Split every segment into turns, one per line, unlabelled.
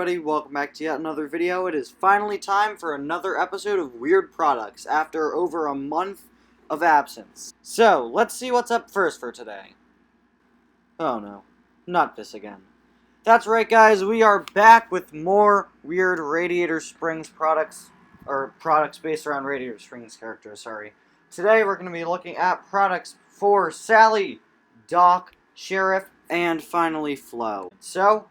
everybody, welcome back to yet another video. It is finally time for another episode of Weird Products after over a month of absence. So, let's see what's up first for today. Oh no, not this again. That's right guys, we are back with more weird Radiator Springs products, or products based around Radiator Springs characters, sorry. Today we're going to be looking at products for Sally, Doc, Sheriff, and finally Flo. So,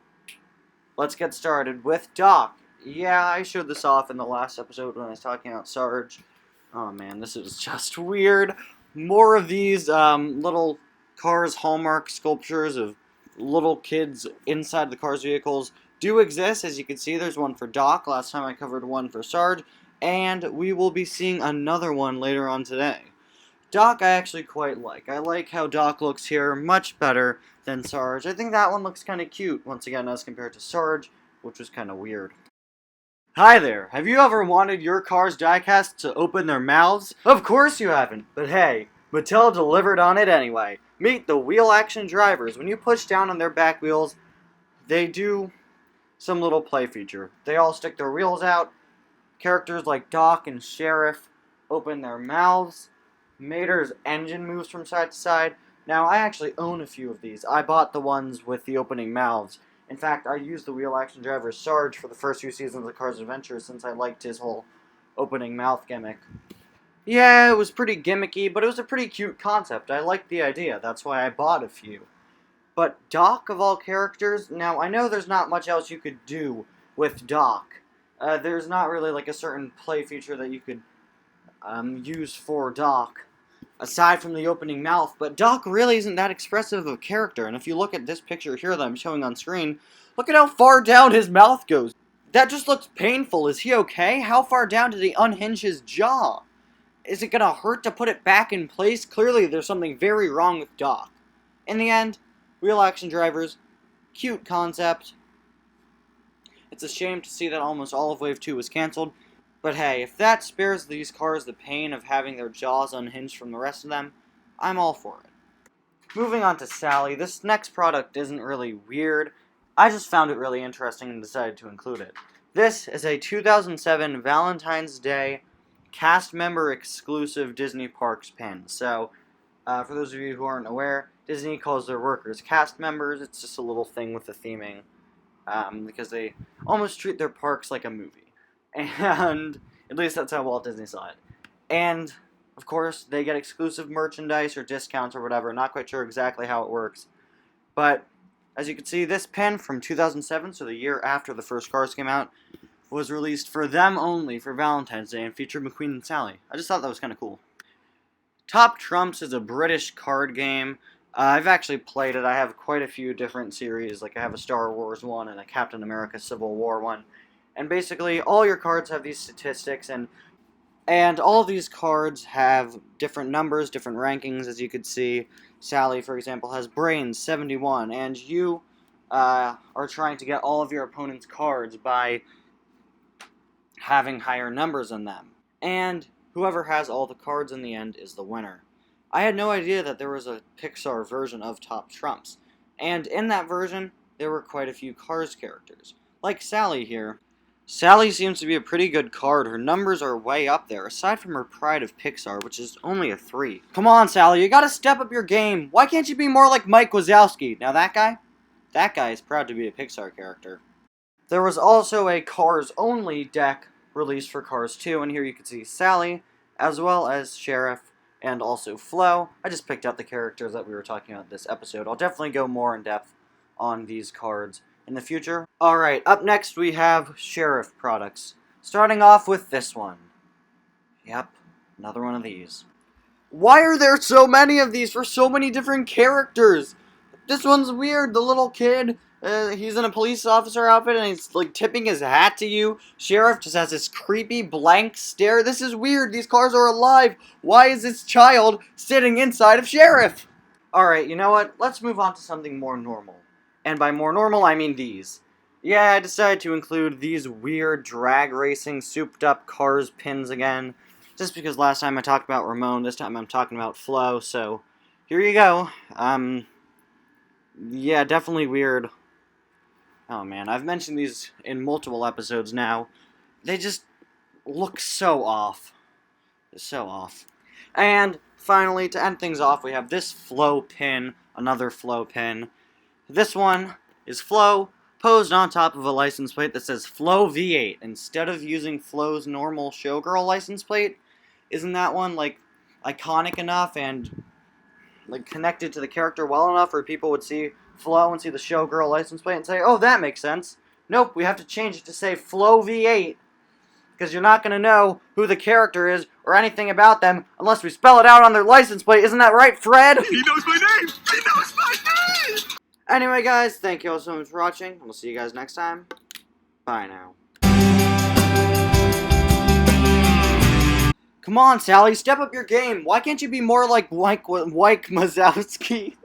let's get started with Doc. Yeah, I showed this off in the last episode when I was talking about Sarge. Oh man, this is just weird. More of these little Cars Hallmark sculptures of little kids inside the Cars vehicles do exist. As you can see, there's one for Doc. Last time I covered one for Sarge. And we will be seeing another one later on today. Doc I actually quite like. I like how Doc looks here much better than Sarge. I think that one looks kind of cute, once again, as compared to Sarge, which was kind of weird. Hi there, have you ever wanted your car's diecast to open their mouths? Of course you haven't, but hey, Mattel delivered on it anyway. Meet the wheel action drivers. When you push down on their back wheels, they do some little play feature. They all stick their wheels out. Characters like Doc and Sheriff open their mouths. Mater's engine moves from side to side. Now, I actually own a few of these. I bought the ones with the opening mouths. In fact, I used the wheel action driver Sarge for the first few seasons of Cars Adventure since I liked his whole opening mouth gimmick. Yeah, it was pretty gimmicky, but it was a pretty cute concept. I liked the idea. That's why I bought a few. But Doc, of all characters, now I know there's not much else you could do with Doc. There's not really like a certain play feature that you could use for Doc, aside from the opening mouth, but Doc really isn't that expressive of a character, and if you look at this picture here that I'm showing on screen, look at how far down his mouth goes. That just looks painful. Is he okay? How far down did he unhinge his jaw? Is it gonna hurt to put it back in place? Clearly there's something very wrong with Doc. In the end, wheel action drivers, cute concept. It's a shame to see that almost all of Wave 2 was cancelled. But hey, if that spares these cars the pain of having their jaws unhinged from the rest of them, I'm all for it. Moving on to Sally, this next product isn't really weird. I just found it really interesting and decided to include it. This is a 2007 Valentine's Day cast member exclusive Disney Parks pin. So, for those of you who aren't aware, Disney calls their workers cast members. It's just a little thing with the theming, because they almost treat their parks like a movie. And at least that's how Walt Disney saw it. And, of course, they get exclusive merchandise or discounts or whatever. Not quite sure exactly how it works. But, as you can see, this pin from 2007, so the year after the first Cars came out, was released for them only for Valentine's Day and featured McQueen and Sally. I just thought that was kind of cool. Top Trumps is a British card game. I've actually played it. I have quite a few different series. Like, I have a Star Wars one and a Captain America Civil War one. And basically, all your cards have these statistics, and all of these cards have different numbers, different rankings, as you could see. Sally, for example, has Brains 71, and you are trying to get all of your opponent's cards by having higher numbers than them. And whoever has all the cards in the end is the winner. I had no idea that there was a Pixar version of Top Trumps, and in that version, there were quite a few Cars characters. Like Sally here. Sally seems to be a pretty good card. Her numbers are way up there, aside from her Pride of Pixar, which is only a 3. Come on, Sally, you gotta step up your game. Why can't you be more like Mike Wazowski? Now that guy is proud to be a Pixar character. There was also a Cars-only deck released for Cars 2, and here you can see Sally, as well as Sheriff, and also Flo. I just picked out the characters that we were talking about this episode. I'll definitely go more in depth on these cards in the future. Alright, up next we have Sheriff products. Starting off with this one. Yep, another one of these. Why are there so many of these for so many different characters? This one's weird. The little kid, he's in a police officer outfit and he's like tipping his hat to you. Sheriff just has this creepy blank stare. This is weird. These cars are alive. Why is this child sitting inside of Sheriff? Alright, you know what? Let's move on to something more normal. And by more normal, I mean these. Yeah, I decided to include these weird drag racing souped up Cars pins again. Just because last time I talked about Ramon, this time I'm talking about Flo, so here you go. Yeah, definitely weird. Oh man, I've mentioned these in multiple episodes now. They just look so off. So off. And finally, to end things off, we have this Flow pin, another Flow pin. This one is Flow posed on top of a license plate that says Flow V8 instead of using Flow's normal Showgirl license plate. Isn't that one like iconic enough and like connected to the character well enough where people would see Flow and see the Showgirl license plate and say, "Oh, that makes sense." Nope, we have to change it to say Flow V8 because you're not going to know who the character is or anything about them unless we spell it out on their license plate. Isn't that right, Fred?
He knows my name! He knows my name!
Anyway, guys, thank you all so much for watching. We'll see you guys next time. Bye now. Come on, Sally, step up your game. Why can't you be more like Mike Mazowski?